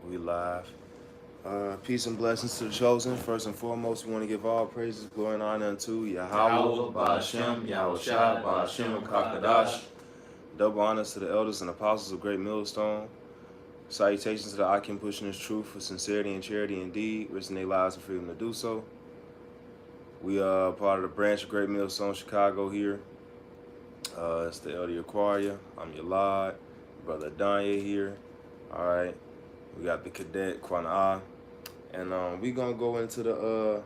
We live. Peace and blessings to the chosen. First and foremost, we want to give all praises, glory, and honor unto Yahweh, Ba'ashem, Yahweh Shai, Ba'ashem, and Kakadash. Double honors to the elders and apostles of Great Millstone. Salutations to the Akim pushing this truth for sincerity and charity indeed, risking their lives and freedom to do so. We are part of the branch of Great Millstone Chicago here. It's the Elder Aquaria. I'm Yalad, Brother Danye here. All right. We got the cadet Quanah, and we gonna go into the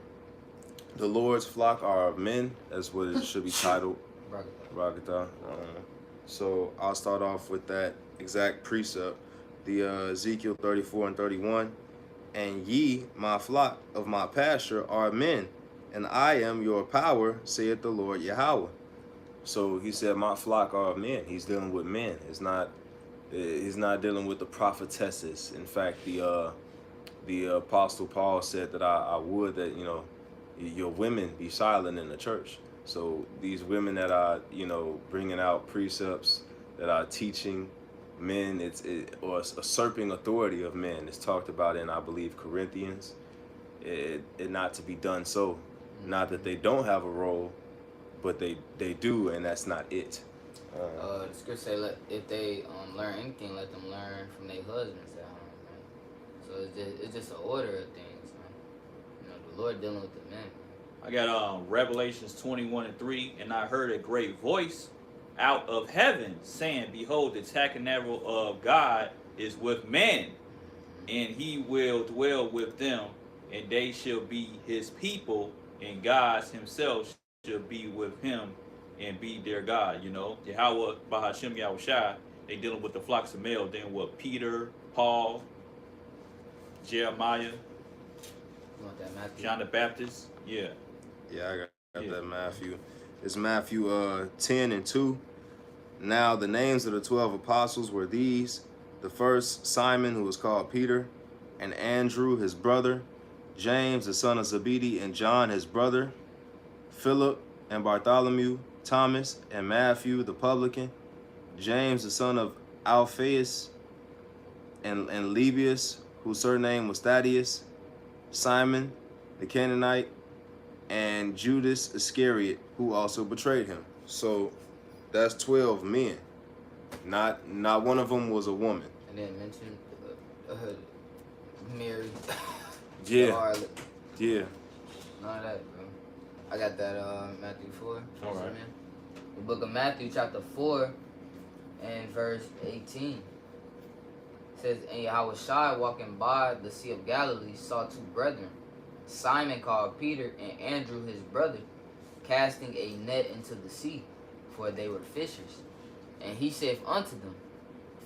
Lord's flock are men. That's what it should be titled. Rakata. So I'll start off with that exact precept, the Ezekiel 34 and 31. And ye, my flock of my pasture, are men, and I am your power, saith the Lord Yahweh. So he said, my flock are men. He's dealing with men. He's not dealing with the prophetesses. In fact, the Apostle Paul said that I would that, your women be silent in the church. So these women that are, bringing out precepts, that are teaching men, or usurping authority of men. It's talked about in, I believe, Corinthians. It not to be done so. Not that they don't have a role, but they do, and that's not it. The scripture say, if they learn anything, let them learn from their husbands at home, man. So it's just an order of things, man. The Lord dealing with the men. I got Revelations 21 and 3, and I heard a great voice out of heaven saying, behold, the tabernacle of God is with men, and he will dwell with them, and they shall be his people, and God himself shall be with him and be their God. Yahweh, Bahashem, Yahweh Shai, they dealing with the flocks of male. Then what? Peter, Paul, Jeremiah, You want that Matthew? John the Baptist. Yeah, I got that Matthew. It's Matthew 10 and 2. Now the names of the 12 apostles were these: the first, Simon, who was called Peter, and Andrew, his brother, James, the son of Zebedee, and John, his brother, Philip and Bartholomew, Thomas and Matthew, the publican, James, the son of Alphaeus, and Lebbaeus, whose surname was Thaddeus, Simon, the Canaanite, and Judas Iscariot, who also betrayed him. So that's 12 men. Not one of them was a woman. And then mention Mary. Yeah. Yeah. None of that, bro. I got that Matthew 4. All right. The book of Matthew, chapter 4, and verse 18. It says, and Yahweh Shai, walking by the Sea of Galilee, saw two brethren, Simon called Peter, and Andrew his brother, casting a net into the sea, for they were fishers. And he saith unto them,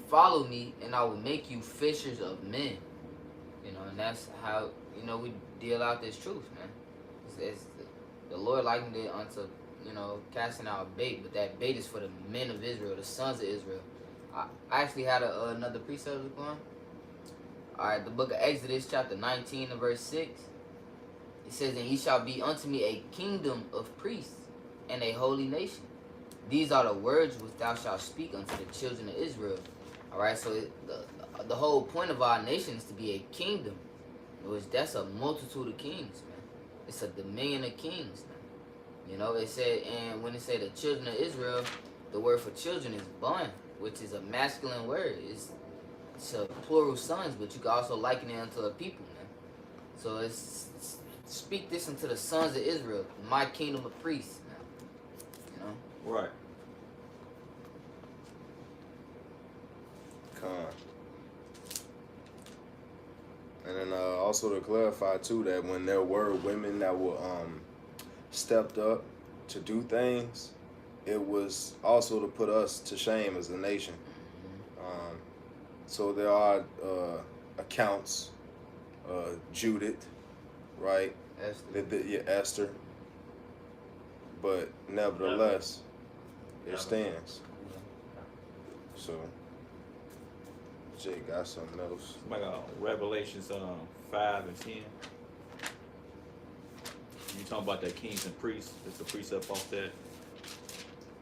follow me, and I will make you fishers of men. And that's how, we deal out this truth, man. It's the Lord likened it unto, casting out bait, but that bait is for the men of Israel, the sons of Israel. I actually had another precept going. Alright, the book of Exodus, chapter 19 and verse 6. It says, and ye shall be unto me a kingdom of priests and a holy nation. These are the words which thou shalt speak unto the children of Israel. Alright, so the whole point of our nation is to be a kingdom. That's a multitude of kings, man. It's a dominion of kings, man. It said, and when it said the children of Israel, the word for children is bun, which is a masculine word. It's a plural sons, but you can also liken it unto a people, man. So it's speak this unto the sons of Israel, my kingdom of priests, man. right. And then also to clarify too that when there were women that were stepped up to do things, it was also to put us to shame as a nation. So there are accounts, Judith, right? Esther. Esther. But nevertheless, it stands. So Jay got something else. Like Revelations 5 and 10. You talking about that kings and priests? It's the precept off that.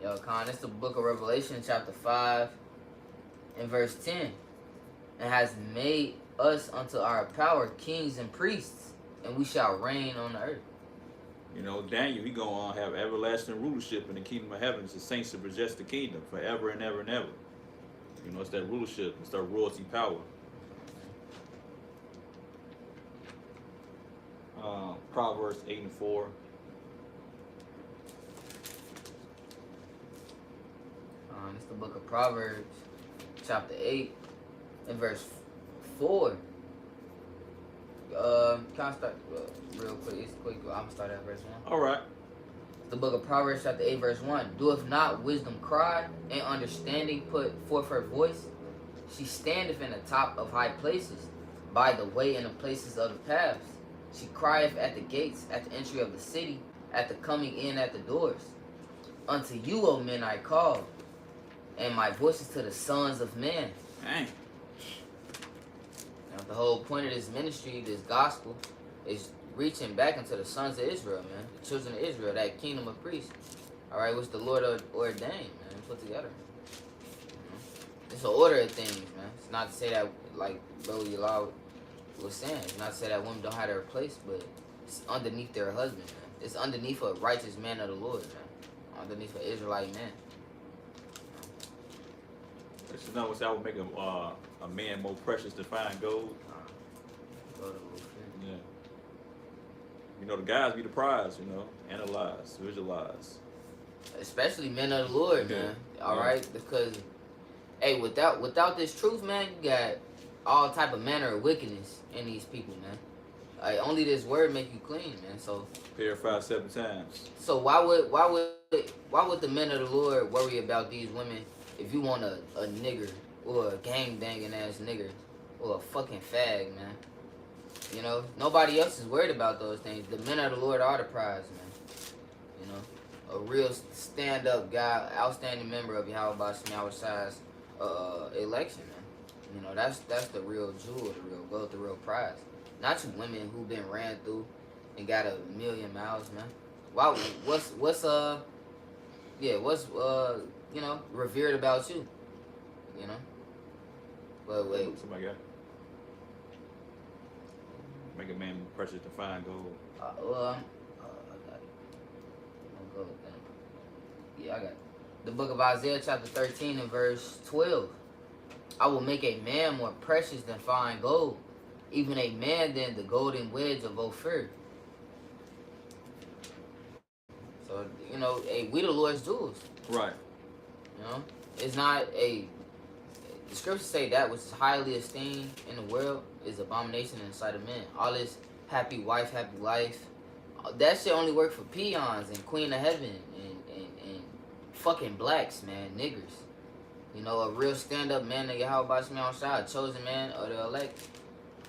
Yo, Khan, it's the book of Revelation, chapter 5, and verse 10. And has made us unto our power kings and priests, and we shall reign on the earth. You know, Daniel, he gonna have everlasting rulership in the kingdom of heaven. It's the saints to possess the kingdom forever and ever and ever. You know, it's that rulership, it's that royalty power. Proverbs 8 and 4. It's the book of Proverbs, chapter 8, and verse 4. Can I start real quick? It's quick. I'm gonna start at verse 1. All right. The book of Proverbs, chapter 8, verse 1. Doeth not wisdom cry, and understanding put forth her voice? She standeth in the top of high places, by the way in the places of the paths. She crieth at the gates, at the entry of the city, at the coming in at the doors. Unto you, O men, I call, and my voice is to the sons of men. Dang. Now, the whole point of this ministry, this gospel, is reaching back into the sons of Israel, man. The children of Israel, that kingdom of priests. All right, which the Lord ordained, man, put together. It's an order of things, man. It's not to say that, like Brother Yalal was saying, it's not to say that women don't have their place, but it's underneath their husband, man. It's underneath a righteous man of the Lord, man. Underneath an Israelite man. This is not what that would make a man more precious than fine gold. Yeah. You know, the guys be the prize, you know. Analyze, visualize. Especially men of the Lord, man. All right? Because, hey, without this truth, man, you got all type of manner of wickedness in these people, man. Like, only this word make you clean, man. So Purify 7 times. So why would the men of the Lord worry about these women if you want a nigger or a gang banging ass nigger or a fucking fag, man? You know, nobody else is worried about those things. The men of the Lord are the prize, man. You know, a real stand-up guy, outstanding member of Yahweh Shai's election, man. You know, that's the real jewel, the real gold, the real prize. Not you women who been ran through and got 1,000,000 miles, man. Why? What's you know, revered about you? You know. But wait. Somebody got it. Make a man more precious to fine gold. I got it. I'm gonna go with them. Yeah, I got it. The book of Isaiah, chapter 13 and verse 12. I will make a man more precious than fine gold, even a man than the golden wedge of Ophir. So, you know, hey, we the Lord's jewels. Right. You know, it's not the scriptures say that which is highly esteemed in the world is abomination in the sight of men. All this happy wife, happy life, that shit only work for peons and queen of heaven and fucking blacks, man, niggers. You know, a real stand-up man that Yahweh Shai, a chosen man or the elect,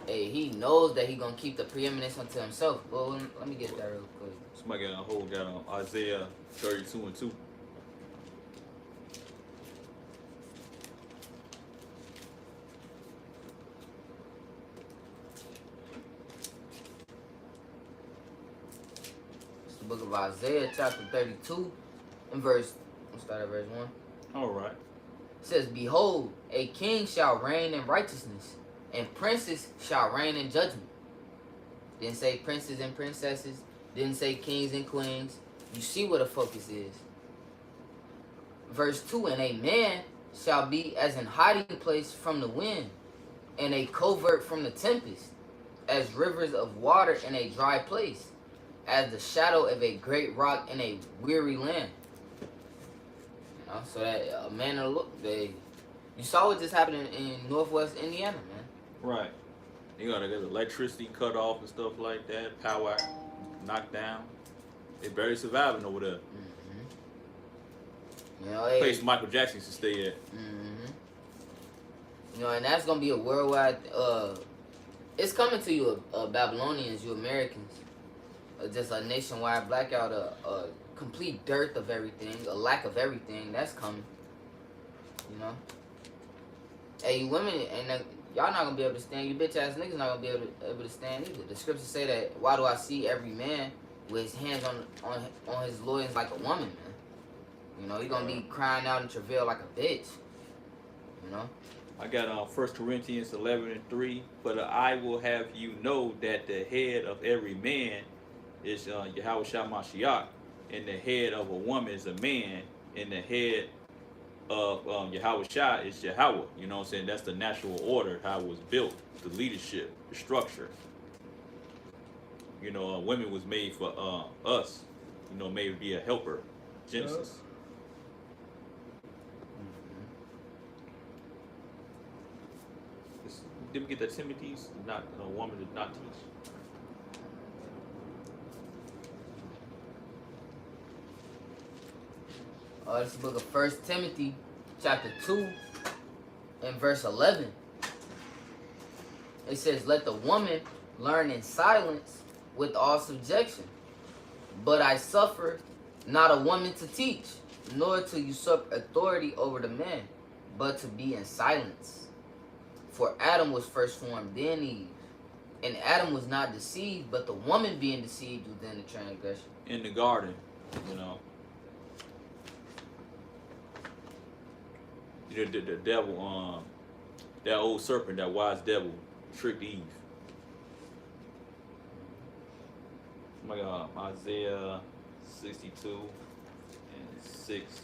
hey, he knows that he gonna keep the preeminence unto himself. Well, let me get that real quick. Somebody got a whole got on Isaiah 32 and 2. It's the book of Isaiah, chapter 32, and verse. Let's start at verse 1. All right. It says, "Behold, a king shall reign in righteousness, and princes shall reign in judgment." Didn't say princes and princesses. Didn't say kings and queens. You see what the focus is. Verse 2, "And a man shall be as an hiding place from the wind, and a covert from the tempest, as rivers of water in a dry place, as the shadow of a great rock in a weary land." You know, so that a man of look, you saw what just happened in Northwest Indiana, man. Right. You gotta get electricity cut off and stuff like that. Power knocked down. They barely surviving over there. You know, hey, Place Michael Jackson should stay at. You know, and that's gonna be a worldwide. It's coming to you, Babylonians, you Americans. Just a nationwide blackout, a complete dearth of everything, a lack of everything. That's coming. You know. Hey, you women, and y'all not gonna be able to stand. You bitch ass niggas not gonna be able to stand either. The scriptures say that. Why do I see every man with his hands on his loins like a woman, man? You know, he gonna be crying out in travail like a bitch. You know. I got 1 Corinthians 11:3. But I will have you know that the head of every man is Yahweh Shah Mashiach, and the head of a woman is a man, and the head of Yahweh Shah is Yahweh. You know what I'm saying? That's the natural order, how it was built, the leadership, the structure. You know, women was made for us. You know, made to be a helper. Genesis. Did we get that Timothy's? Not a woman did not teach. This is the book of 1 Timothy, chapter 2, and verse 11. It says, let the woman learn in silence with all subjection. But I suffer not a woman to teach, nor to usurp authority over the man, but to be in silence. For Adam was first formed, then Eve. And Adam was not deceived, but the woman being deceived was in the transgression. In the garden, you know. The devil, that old serpent, that wise devil, tricked Eve. Oh my God, Isaiah 62 and 6.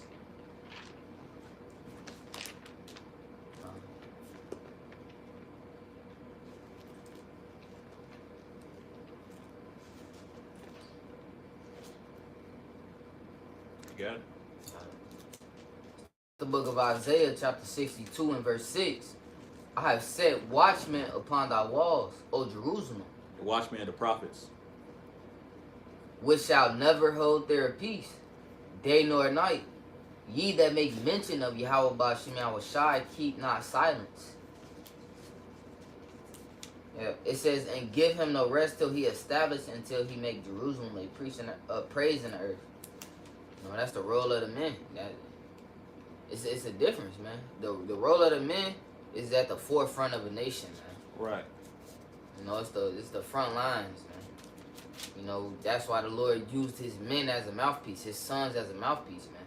You got it? The book of Isaiah, chapter 62 and verse 6. I have set watchmen upon thy walls, O Jerusalem, The watchmen of the prophets. which shall never hold their peace, day nor night. Ye that make mention of Yahweh Ba'ashem Yahweh Shai, keep not silence. Yeah, it says, and give him no rest till he establish, until he make Jerusalem a praise in the earth. You know, that's the role of the men. It's a difference, man. The role of the men is at the forefront of a nation, man. Right. You know, it's the front lines, man. You know, that's why the Lord used his men as a mouthpiece, his sons as a mouthpiece, man.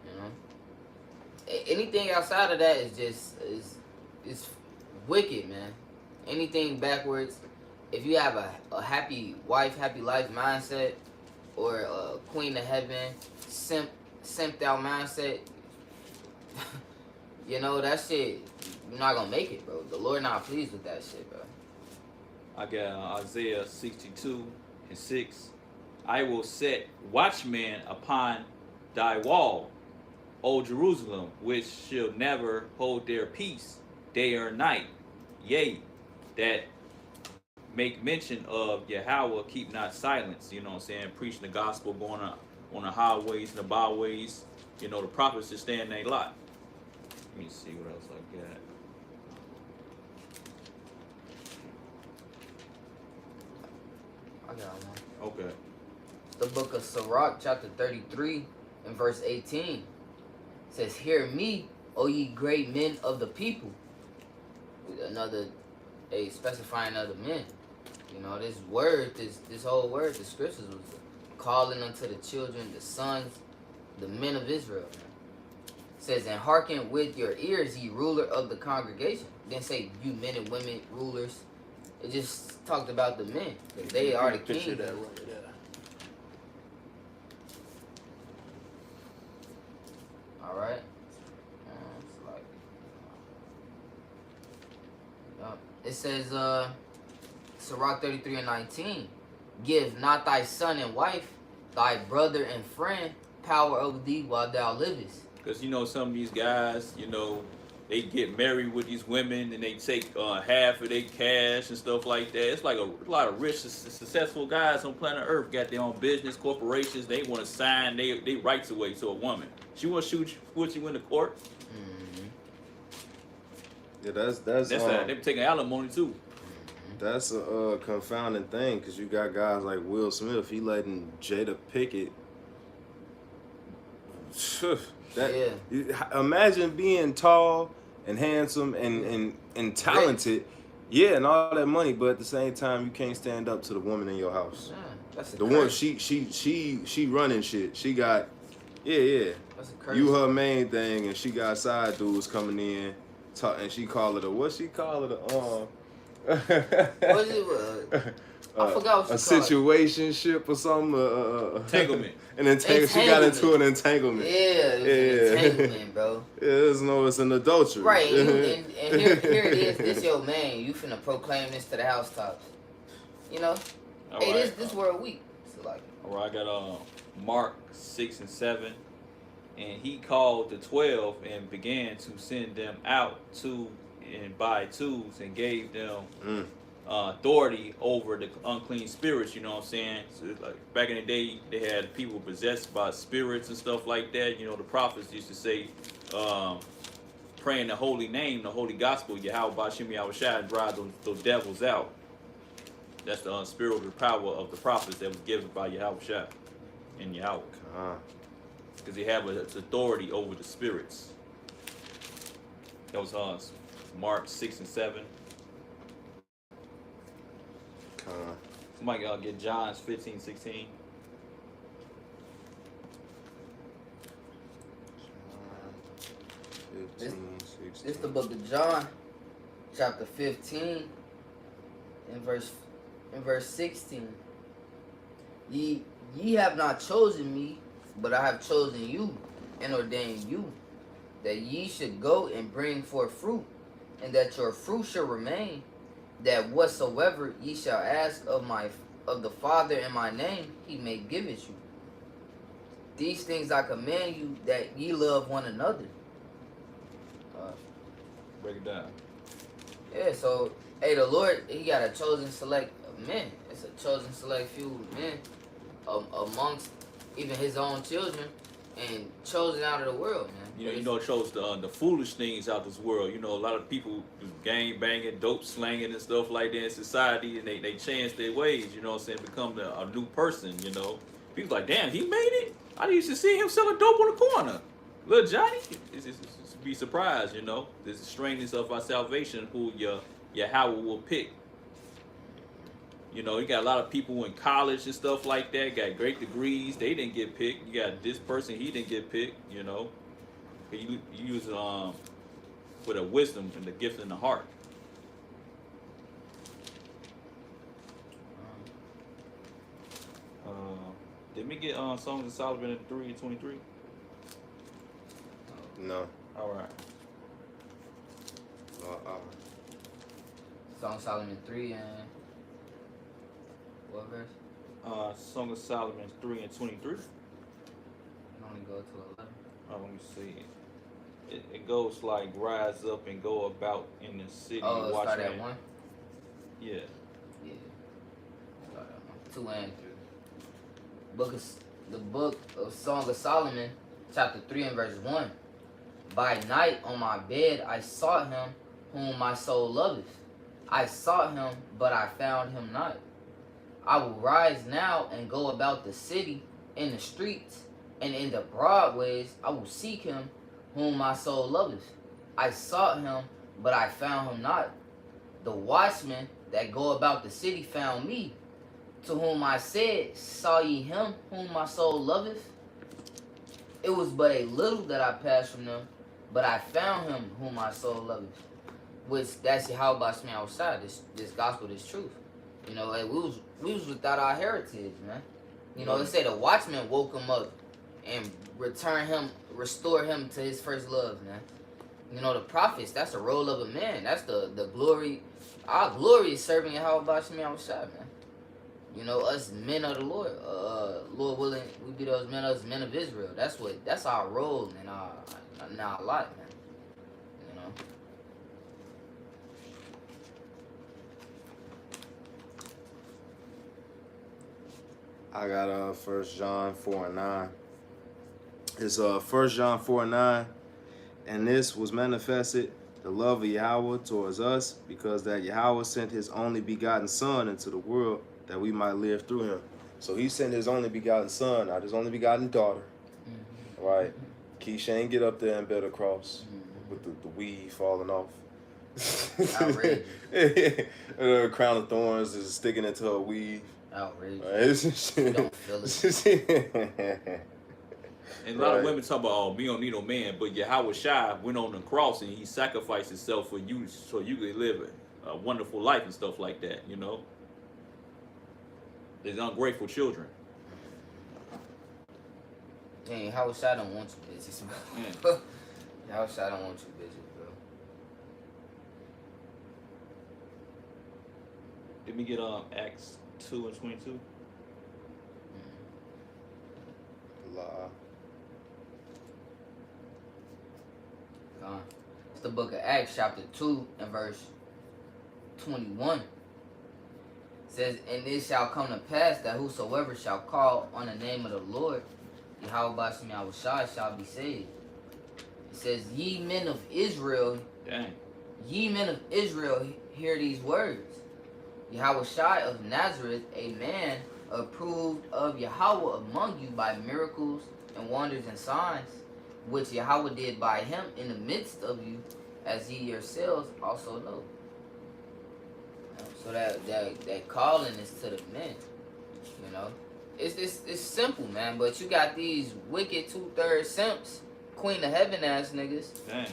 You know, anything outside of that is just is wicked, man. Anything backwards. If you have a happy wife, happy life mindset, or a queen of heaven, simped out mindset, you know, that shit, you're not gonna make it, bro. The Lord not pleased with that shit, bro. I got Isaiah 62 and 6. I will set watchmen upon thy wall, O Jerusalem, which shall never hold their peace day or night. Yea, that make mention of Yahweh, keep not silence. You know what I'm saying? Preaching the gospel, going on the highways and the byways. You know, the prophets just stay in their lot. Let me see what else I got. I got one. Okay. The book of Sirach, chapter 33, and verse 18. Says, hear me, O ye great men of the people. Specifying other men. You know, this word, this whole word, the scriptures was calling unto the children, the sons, the men of Israel. Man. Says, and hearken with your ears, ye ruler of the congregation. Didn't say you men and women rulers. It just talked about the men. They are the kings. Picture that right there. All right. It says, Sirach 33 and 19, give not thy son and wife, thy brother and friend, power over thee while thou livest. Because, you know, some of these guys, you know, they get married with these women and they take half of their cash and stuff like that. It's like a lot of rich, successful guys on planet Earth got their own business, corporations. They want to sign their rights away to a woman. She want to put you in the court. Yeah, that's They're taking alimony too. That's a confounding thing, because you got guys like Will Smith. He letting Jada Pinkett. Imagine being tall and handsome and talented, yeah, and all that money, but at the same time you can't stand up to the woman in your house. Yeah, that's the one she running shit. She got That's a curse. you her main thing, and she got side dudes coming in And she call it a what? She call it a What is it? I forgot what she a called it. situationship or something. Entanglement. An entanglement. She got into an entanglement. Yeah, it was an entanglement, bro. Yeah, it's an adultery. Right, and here it is. This your man. You finna proclaim this to the housetops. You know, All hey, right. this word week. So like, All right, I got Mark 6 and 7, and he called the 12 and began to send them out two and by twos and gave them authority over the unclean spirits. You know what I'm saying? So it's like back in the day, they had people possessed by spirits and stuff like that. You know, the prophets used to say, praying the holy name, the holy gospel, Yahweh Bashim Yahushua, and drive those devils out. That's the spiritual power of the prophets that was given by Yahushua and Yahweh. Because they have its authority over the spirits. That was Mark 6 and 7. Somebody get John's 15, 16. This the book of John, chapter 15, in verse 16. Ye have not chosen me, but I have chosen you and ordained you, that ye should go and bring forth fruit, and that your fruit shall remain, that whatsoever ye shall ask of the Father in my name, he may give it you. These things I command you, that ye love one another. Break it down. Yeah, so, hey, the Lord, he got a chosen select of men. It's a chosen select few men amongst even his own children, and chosen out of the world, man. You know, it shows the foolish things out of this world. You know, a lot of people do gang banging, dope slanging and stuff like that in society, and they change their ways, you know what I'm saying, become a new person, you know. People like, damn, he made it? I used to see him selling dope on the corner. Little Johnny, it's be surprised, you know. There's the strangeness of our salvation who Yahweh will pick. You know, you got a lot of people in college and stuff like that, got great degrees, they didn't get picked. You got this person, he didn't get picked, you know. You use with a wisdom and the gift in the heart. Did we get Songs of Solomon at 3:23? No. All right. Song of Solomon 3 and what verse? Song of Solomon 3:23. You only go to 11. Let me see. It goes like, rise up and go about in the city. Oh, it start at 1? Yeah. Yeah. Start at 1. 2 and 3. The book of Song of Solomon, chapter 3 and verse 1. By night on my bed I sought him whom my soul loveth. I sought him, but I found him not. I will rise now and go about the city, in the streets, and in the broad ways. I will seek him whom my soul loveth. I sought him, but I found him not. The watchmen that go about the city found me, to whom I said, saw ye him whom my soul loveth? It was but a little that I passed from them, but I found him whom my soul loveth. Which, that's how about me outside, this gospel, this truth. You know, like we was without our heritage, man. You know, they say the watchman woke him up and restore him to his first love, man. You know, the prophets, that's the role of a man. That's the glory. Our glory is serving Yahweh me outside, man. You know, us men of the Lord, Lord willing, we be those men of Israel. That's our role in our life, man. You know. I got 1 John 4 and 9. It's 1 John 4 and 9. And this was manifested, the love of Yahweh towards us, because that Yahweh sent his only begotten Son into the world, that we might live through him. So he sent his only begotten Son, not his only begotten daughter. Mm-hmm. Right? Keisha ain't get up there and bear the cross with the weave falling off. Outrageous. The crown of thorns is sticking into her weave. Outrageous. Right? You don't feel it. And a lot of Right. women talk about, oh, we don't need no man, but Yahweh Shai went on the cross and he sacrificed himself for you so you could live a wonderful life and stuff like that, you know? There's ungrateful children. Dang, Howard Shai don't want you bitches, Yeah. bro. Howard Shai don't want you bitches, bro. Did we get Acts 2 and 22? La. Gone. It's the book of Acts, chapter 2, and verse 21. It says, and it shall come to pass that whosoever shall call on the name of the Lord, Yahweh Bashem Yahushua, shall be saved. It says, ye men of Israel, Dang. ye men of Israel, hear these words. Yahushua of Nazareth, a man approved of Yahweh among you by miracles and wonders and signs, which Yahweh did by him in the midst of you, as ye yourselves also know. So that calling is to the men, you know. It's simple, man. But you got these wicked 2/3 simps, Queen of Heaven ass niggas. Dang.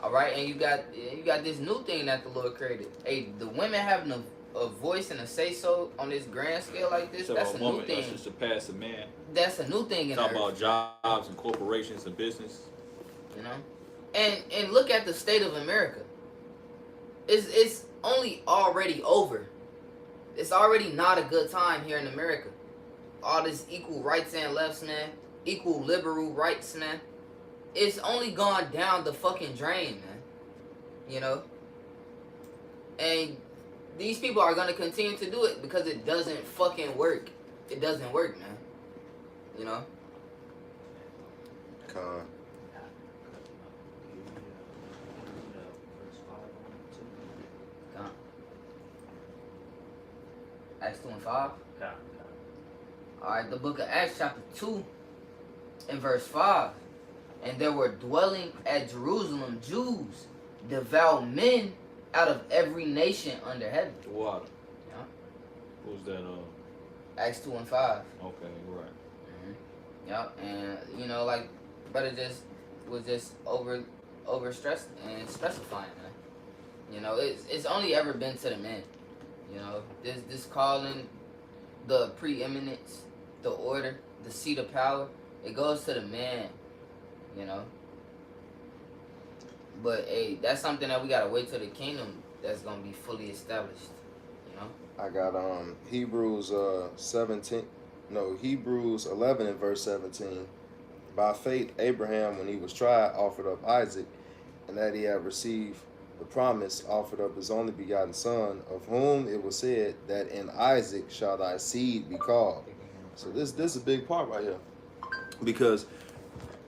All right, and you got this new thing that the Lord created. Hey, the women having a voice and a say so on this grand scale like this. So That's a a new woman thing. that should surpass a man. That's a new thing in Talk the about earth, jobs and corporations and business. you know. And look at the state of America. It's only already over. It's already not a good time here in America. All this equal rights and lefts, man. Equal liberal rights, man. It's only gone down the fucking drain, man. You know? And these people are going to continue to do it because it doesn't fucking work. It doesn't work, man. You know? Con. Gone. Acts 2 and 5. Alright, the book of Acts chapter 2 and verse 5. And there were dwelling at Jerusalem Jews, devout men out of every nation under heaven. Water. Yeah. Who's that? Acts 2 and 5. Okay, right. Yep, and you know, like, brother was just over stressed and specifying, man. You know, it's only ever been to the men. You know, this calling, the preeminence, the order, the seat of power, it goes to the man. You know. But hey, that's something that we gotta wait till the kingdom that's gonna be fully established. You know. I got Hebrews 11 and verse 17. By faith Abraham, when he was tried, offered up Isaac, and that he had received the promise, offered up his only begotten son, of whom it was said that in Isaac shall thy seed be called. So this is a big part right here. Because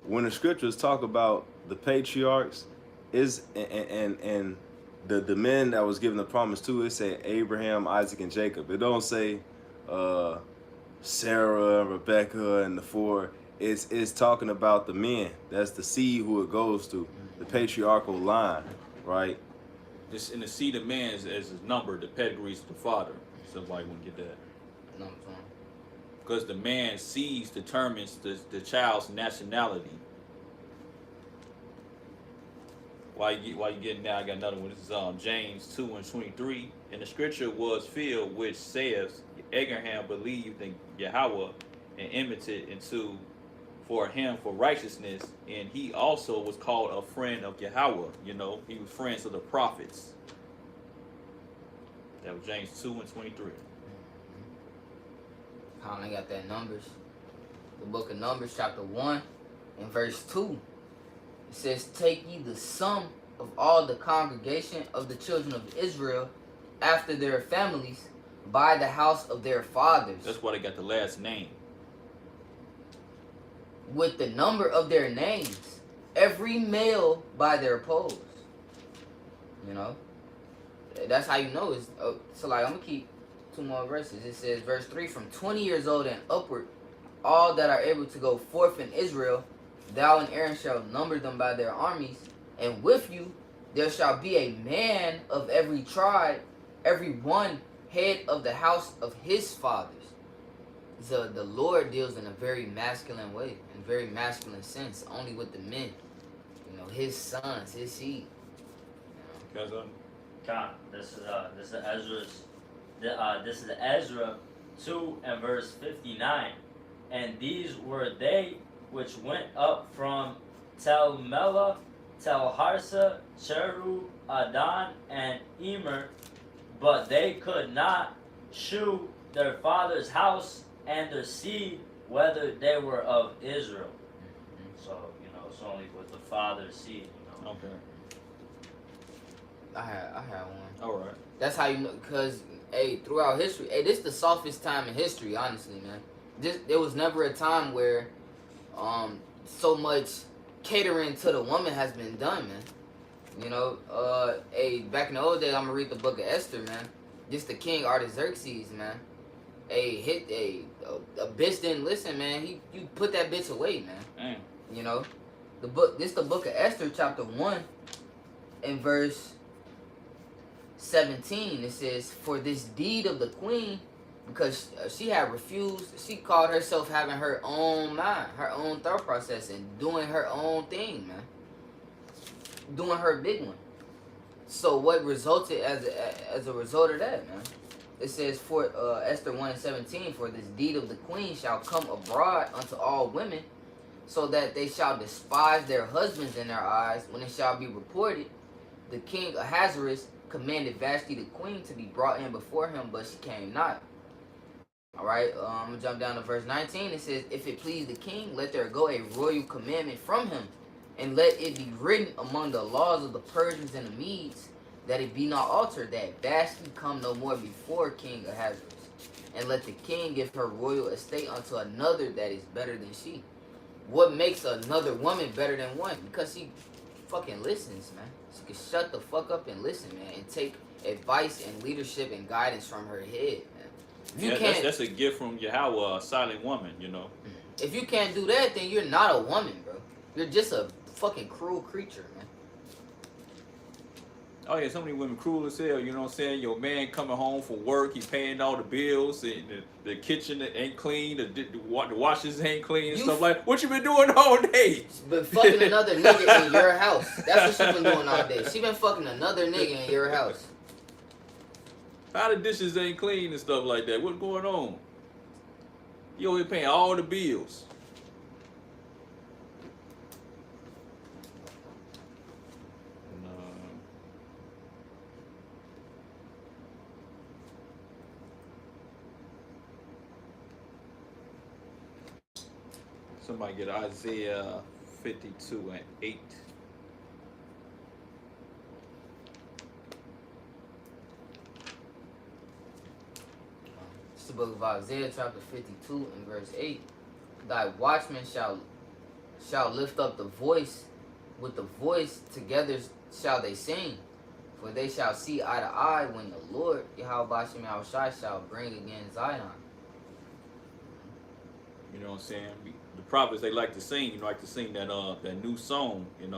when the scriptures talk about the patriarchs, and the men that was given the promise to, it say Abraham, Isaac, and Jacob. It don't say Sarah, Rebecca, and the four. It's talking about the men. That's the seed who it goes to, the patriarchal line, right? This in the seed of man as his number, the pedigrees of the father. Somebody wouldn't get that. No, it's wrong. Because the man's seed determines the child's nationality. While you getting now, I got another one. This is James 2 and 23. And the scripture was filled, which says, Abraham believed in Yahweh and imitated into for him for righteousness, and he also was called a friend of Yahweh. You know, he was friends of the prophets. That was James 2 and 23. I got that Numbers. The book of Numbers, chapter 1 and verse 2. It says, take ye the sum of all the congregation of the children of Israel after their families by the house of their fathers, That's why they got the last name. with the number of their names, every male by their poles. You know? That's how you know it's... so, like, I'm going to keep 2 more verses. It says, verse 3, from 20 years old and upward, all that are able to go forth in Israel, thou and Aaron shall number them by their armies, and with you there shall be a man of every tribe, every one head of the house of his fathers. So the Lord deals in a very masculine way and very masculine sense, only with the men. You know, his sons, his seed. You know? Because This is Ezra's. This is Ezra 2 and verse 59. And these were they which went up from Tel Melah, Tel Harsa, Cheru, Adon, and Emer, but they could not shew their father's house and their seed, whether they were of Israel. So, you know, it's only with the father's seed, you know. okay, I had one. all right. That's how you know, cause hey, throughout history, hey, this is the softest time in history, honestly, man. There was never a time where, so much catering to the woman has been done, man. You know, hey, back in the old days, I'm gonna read the book of Esther, man. This the king Artaxerxes, man. A bitch didn't listen, man. You put that bitch away, man. Dang. You know, this the book of Esther, chapter 1, and verse 17. It says, "For this deed of the queen, because she had refused, she called herself having her own mind, her own thought process, and doing her own thing, man, doing her big one." So what resulted as a result of that, man? It says, for Esther 1 and 17, "For this deed of the queen shall come abroad unto all women, so that they shall despise their husbands in their eyes. When it shall be reported, the king Ahasuerus commanded Vashti the queen to be brought in before him, but she came not." Alright, I'm going to jump down to verse 19. It says, "If it please the king, let there go a royal commandment from him, and let it be written among the laws of the Persians and the Medes, that it be not altered, that Vashti come no more before King Ahasuerus. And let the king give her royal estate unto another that is better than she." What makes another woman better than one? Because she fucking listens, man. She can shut the fuck up and listen, man, and take advice and leadership and guidance from her head, man. If you can't, That's a gift from Yahweh, a silent woman, you know. if you can't do that, then you're not a woman, bro. You're just a fucking cruel creature, man. Oh yeah, so many women cruel as hell, you know what I'm saying? Your man coming home from work, he paying all the bills, and the kitchen ain't clean, the washes ain't clean and stuff like that. What you been doing all day? But fucking another nigga in your house. That's what she been doing all day. She been fucking another nigga in your house. How the dishes ain't clean and stuff like that? What's going on? You over here paying all the bills. Somebody get Isaiah 52 and 8. It's the book of Isaiah, chapter 52 and verse 8. "Thy watchmen shall lift up the voice, with the voice together shall they sing. For they shall see eye to eye when the Lord, Yahweh Bashem Yahushai, shall bring again Zion." You know what I'm saying? The prophets, they like to sing. You know, like to sing that new song. And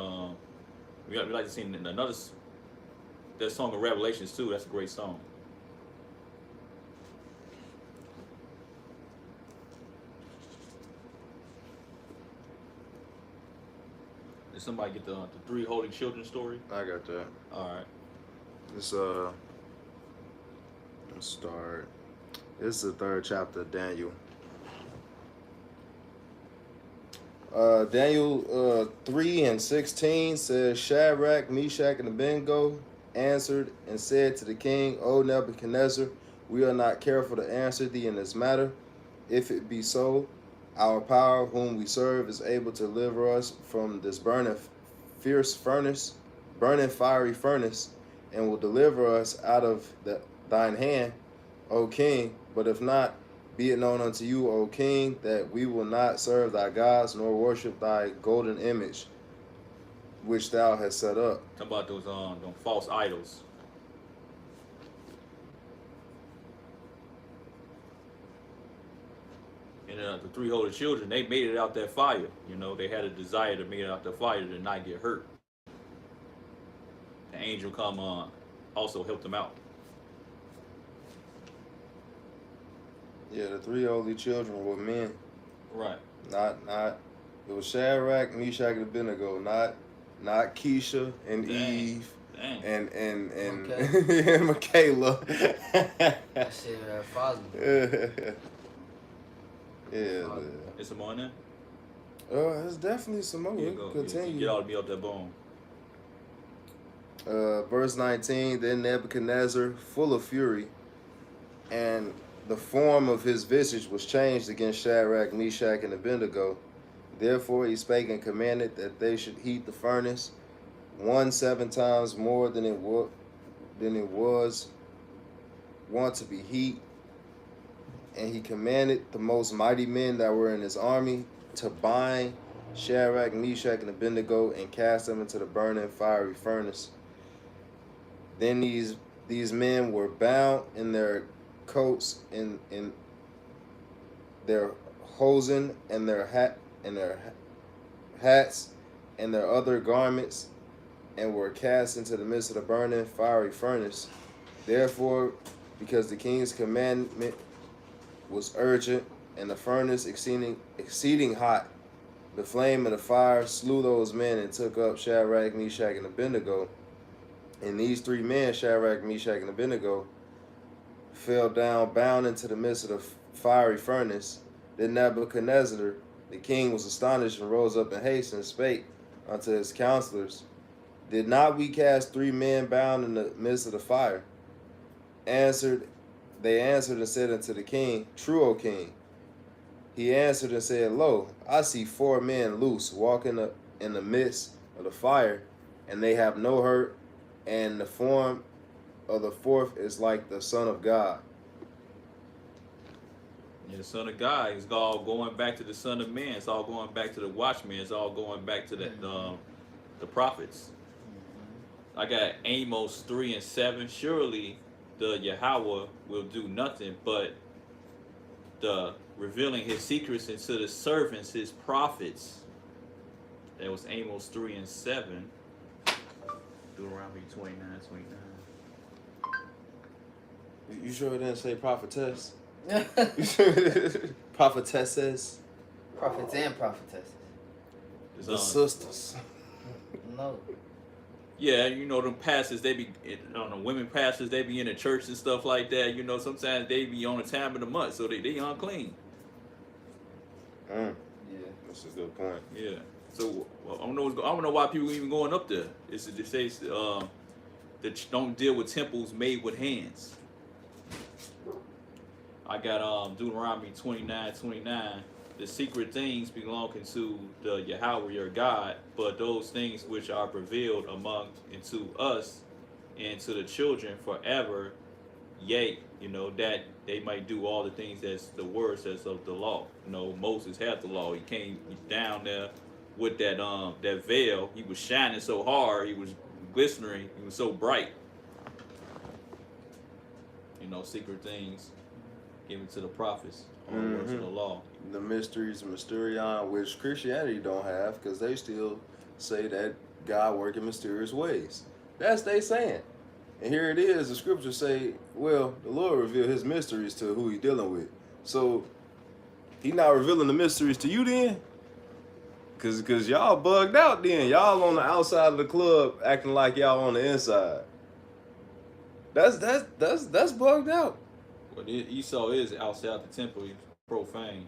we like to sing another that song of Revelations too. That's a great song. Did somebody get the three holy children story? I got that. All right. Let's start. This is the third chapter of Daniel. Daniel 3 and 16 says, "Shadrach, Meshach, and Abednego answered and said to the king, O Nebuchadnezzar, we are not careful to answer thee in this matter. If it be so, our power, whom we serve, is able to deliver us from this burning fiery furnace, and will deliver us out of thine hand, O king. But if not, be it known unto you, O king, that we will not serve thy gods, nor worship thy golden image, which thou hast set up." Talk about those them false idols. And the three holy children, they made it out that fire. You know, they had a desire to make it out the fire to not get hurt. The angel come also helped them out. Yeah, the three holy children were men, Right. not It was Shadrach, Meshach, and Abednego, not Keisha and Dang. Eve Dang. and Michaela. That shit father. Yeah, man. It's some more in there? There's definitely some more. Here We you can go. continue. Get all the meat off that bone. Verse 19, then Nebuchadnezzar, full of fury, and the form of his visage was changed against Shadrach, Meshach, and Abednego. Therefore he spake and commanded that they should heat the furnace 7 times more than it was wont to be heat. And he commanded the most mighty men that were in his army to bind Shadrach, Meshach, and Abednego and cast them into the burning fiery furnace. Then these men were bound in their coats, in their hosen, and their hats, and their other garments, and were cast into the midst of the burning fiery furnace. Therefore, because the king's commandment was urgent, and the furnace exceeding hot, the flame of the fire slew those men and took up Shadrach, Meshach, and Abednego. And these 3 men, Shadrach, Meshach, and Abednego, fell down bound into the midst of the fiery furnace. Then Nebuchadnezzar, the king, was astonished and rose up in haste and spake unto his counselors, did not we cast 3 men bound in the midst of the fire? They answered and said unto the king, True, O king. He answered and said, Lo, I see 4 men loose walking in the midst of the fire, and they have no hurt, and the form of the 4th is like the Son of God. Yeah, the Son of God is all going back to the Son of Man. It's all going back to the Watchmen. It's all going back to the prophets. I got Amos 3:7. Surely the Yahweh will do nothing but the revealing his secrets into the servants, his prophets. That was Amos 3:7. Deuteronomy 29:29. You sure it didn't say prophetess? Prophetesses? Prophets and prophetesses. It's, The sisters. No. Yeah, you know them pastors, they be women pastors, they be in the church and stuff like that. You know, sometimes they be on a time of the month, so they unclean. Yeah, Yeah. that's a good point. Yeah. So I don't know why people even going up there. It's to say that don't deal with temples made with hands. I got Deuteronomy 29:29. The secret things belonging to the Yahweh your God, but those things which are revealed among and to us and to the children forever, yea, you know, that they might do all the things that's the word says of the law. You know, Moses had the law. He came down there with that veil. He was shining so hard, he was glistening, he was so bright. You know, secret things given to the prophets, all the words of the law. The mysteries of Mysterion, which Christianity don't have, because they still say that God work in mysterious ways. That's they saying. And here it is, the scriptures say, well, the Lord revealed his mysteries to who he's dealing with. So he not revealing the mysteries to you then? Cause y'all bugged out then. Y'all on the outside of the club acting like y'all on the inside. That's bugged out. But Esau is outside the temple. He's profane.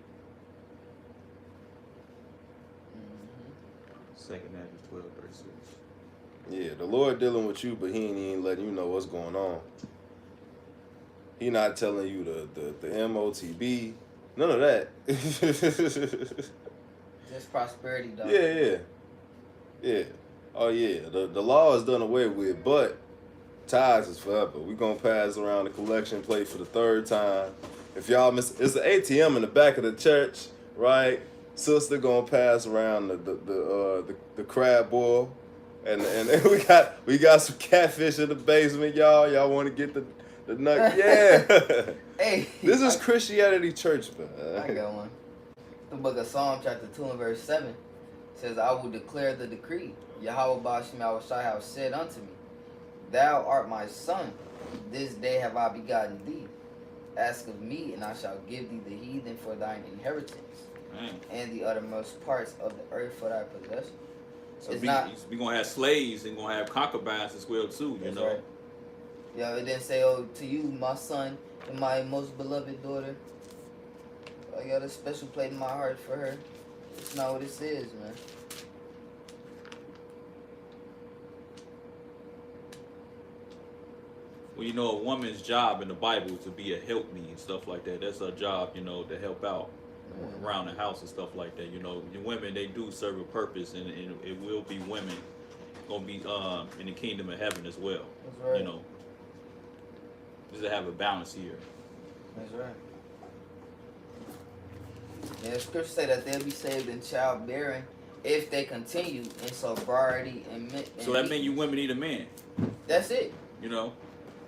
Second Ezra 12:36. Yeah, the Lord dealing with you, but he ain't even letting you know what's going on. He not telling you the MOTB, none of that. Just prosperity, dog. Yeah. Oh yeah, the law is done away with, but tithes is forever. We gonna pass around the collection plate for the 3rd time. If y'all miss, it's an ATM in the back of the church, right? Sister gonna pass around the crab boil, and we got some catfish in the basement, y'all. Y'all want to get the nut? Yeah. Hey, This is Christianity church, man. I got one. The book of Psalm chapter 2 and verse 7 says, I will declare the decree. Yahweh Ba'ashem Yahushai have said unto me, Thou art my son, this day have I begotten thee. Ask of me, and I shall give thee the heathen for thine inheritance, Man. and the uttermost parts of the earth for thy possession. So It's we not. gonna have slaves and gonna have concubines as well too. You That's know. right. Yeah, it didn't say, "Oh, to you, my son, and my most beloved daughter. I got a special place in my heart for her." It's not what it says, man. Well, you know, a woman's job in the Bible is to be a helpmeet and stuff like that. That's her job, you know, to help out around the house and stuff like that. You know, the women, they do serve a purpose, and it will be women gonna be in the kingdom of heaven as well. That's right. You know, just to have a balance here. That's right. Yeah, the scripture say that they'll be saved in childbearing if they continue in sobriety and So that means you women need a man. That's it. You know,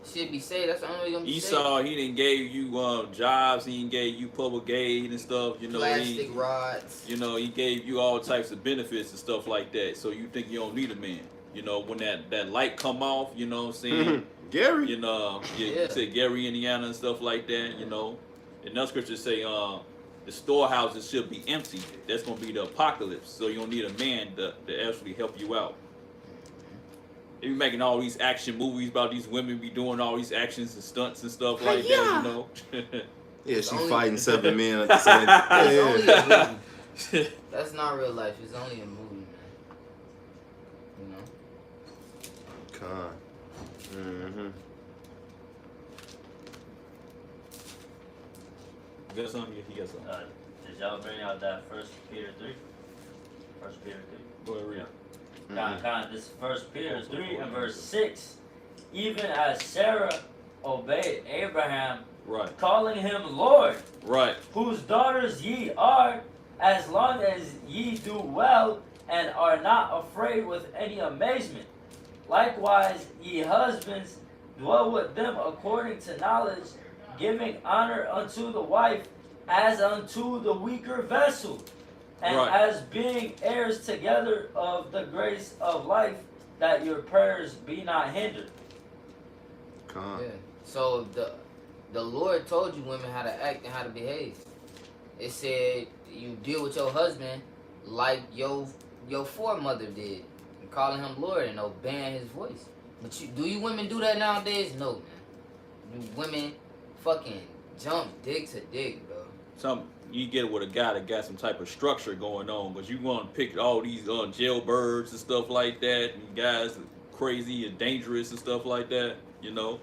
Should be saved. That's the only way you're gonna be saved. Esau, he didn't gave you jobs. He didn't gave you public aid and stuff. You know, Plastic rods. You know, he gave you all types of benefits and stuff like that. So you think you don't need a man. You know, when that light come off, you know what I'm saying? Gary. You know, you said Gary, Indiana and stuff like that, you know. And those scriptures say the storehouses should be empty. That's going to be the apocalypse. So you don't need a man to actually help you out. They be making all these action movies about these women be doing all these actions and stunts and stuff like that, you know. Yeah, she Only- fighting 7 men at the same It's only a time. movie. That's not real life. It's only a movie, man. You know. Con. Mm-hmm. You got something? He got something. Did y'all bring out that First Peter 3? First Peter 3. Go ahead, read. This First Peter 3 and verse 6. Even as Sarah obeyed Abraham, Right. calling him Lord, Right. whose daughters ye are, as long as ye do well and are not afraid with any amazement. Likewise, ye husbands, dwell with them according to knowledge, giving honor unto the wife as unto the weaker vessel, and Right. as being heirs together of the grace of life, that your prayers be not hindered. Con. Yeah. So the Lord told you women how to act and how to behave. It said you deal with your husband like your foremother did, and calling him Lord and obeying his voice. But do you women do that nowadays? No, man. You women fucking jump dick to dick, bro. You get with a guy that got some type of structure going on, but you want to pick all these jailbirds and stuff like that, and guys are crazy and dangerous and stuff like that. You know,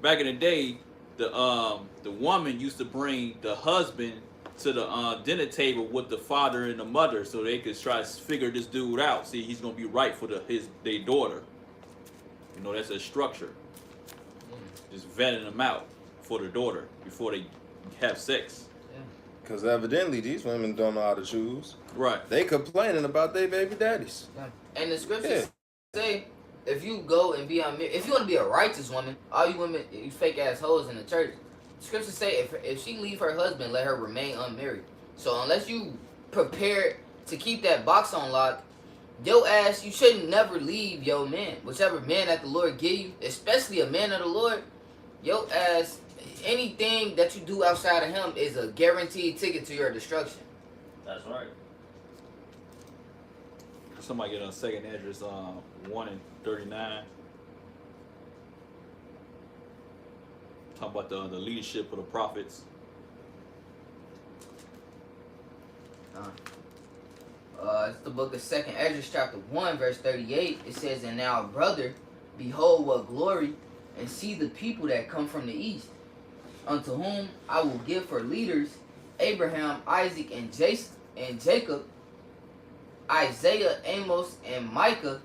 back in the day, the woman used to bring the husband to the dinner table with the father and the mother, so they could try to figure this dude out. See, he's gonna be right for their daughter. You know, that's a structure. Just vetting them out for the daughter before they have sex. Because evidently these women don't know how to choose. Right. They complaining about their baby daddies. Yeah. And the scriptures say, if you go and be unmarried, if you want to be a righteous woman, all you women, you fake ass hoes in the church, the scriptures say if she leave her husband, let her remain unmarried. So unless you prepare to keep that box on lock, your ass, you shouldn't never leave your man. Whichever man that the Lord give you, especially a man of the Lord, your ass, anything that you do outside of him is a guaranteed ticket to your destruction. That's right. Somebody get a second address 1 and 39. Talk about the leadership of the prophets. It's the book of 2nd Esdras chapter 1 verse 38. It says, "And now, brother, behold what glory, and see the people that come from the east, unto whom I will give for leaders Abraham, Isaac, and Jacob, Isaiah, Amos, and Micah,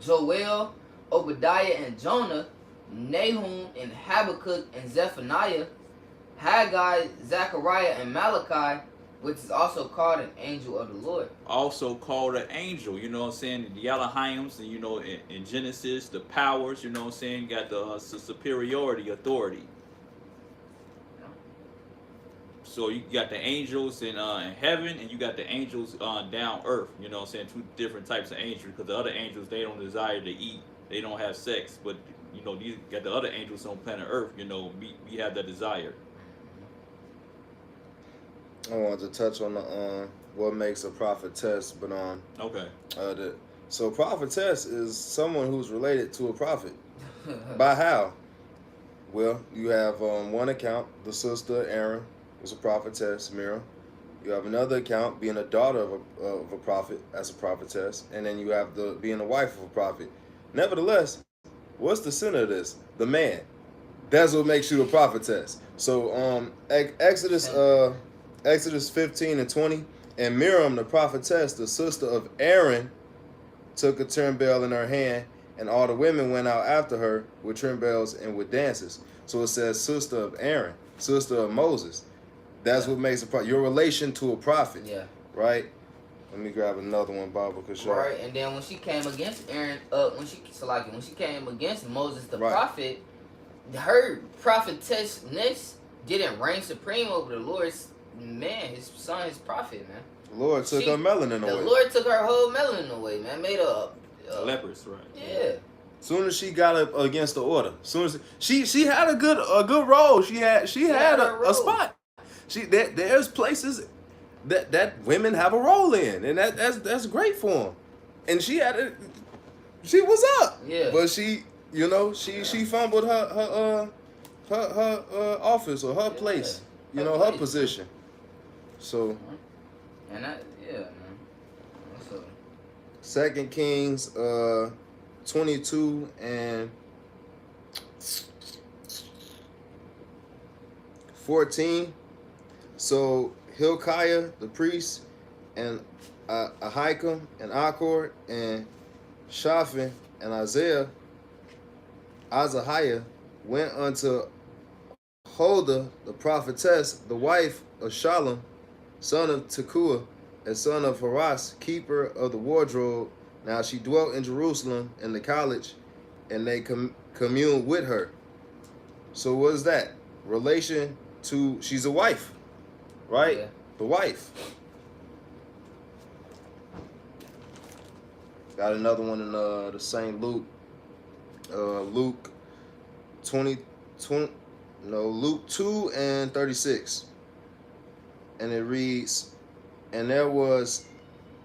Joel, Obadiah, and Jonah, Nahum, and Habakkuk, and Zephaniah, Haggai, Zechariah, and Malachi, which is also called an angel of the Lord." Also called an angel, you know what I'm saying? The Elohims, and you know, in Genesis, the powers, you know what I'm saying? You got the superiority, authority. So you got the angels in heaven, and you got the angels down earth. You know what I'm saying? Two different types of angels, because the other angels, they don't desire to eat. They don't have sex. But, you know, you got the other angels on planet earth, you know, we have that desire. I wanted to touch on the what makes a prophetess, but Okay. so prophetess is someone who's related to a prophet. By how? Well, you have one account, the sister Aaron was a prophetess, Miriam. You have another account being a daughter of a prophet as a prophetess, and then you have the being a wife of a prophet. Nevertheless, what's the center of this? The man. That's what makes you a prophetess. So Exodus 15 and 20, and Miriam, the prophetess, the sister of Aaron, took a turnbell in her hand, and all the women went out after her with turnbells and with dances. So it says sister of Aaron, sister of Moses. That's what makes a prophet. Your relation to a prophet. Yeah. Right? Let me grab another one, Bible, cause Right, and then when she came against Aaron, when she came against Moses the Right. prophet, her prophetessness didn't reign supreme over the Lord's man, his son, his prophet, man. the Lord took her melanin The away. Lord took her whole melanin away, man. Made her Lepers, right? yeah. Soon as she got up against the order, soon as she had a good role. She had her role. a spot. There's places that women have a role in, and that's great for them. And she was up. Yeah. But she fumbled her office or her place, Her her place. position. So And that, yeah, man. So, 2 Kings 22 and 14. So Hilkiah the priest and Ahikam and Achor and Shaphan and Azahiah went unto Huldah the prophetess, the wife of Shallum, son of Tekoa, and son of Haras, keeper of the wardrobe. Now she dwelt in Jerusalem in the college, and they communed with her. So what is that? Relation to, she's a wife, right? Yeah. The wife. Got another one in the same Luke. Luke 2 and 36. And it reads, and there was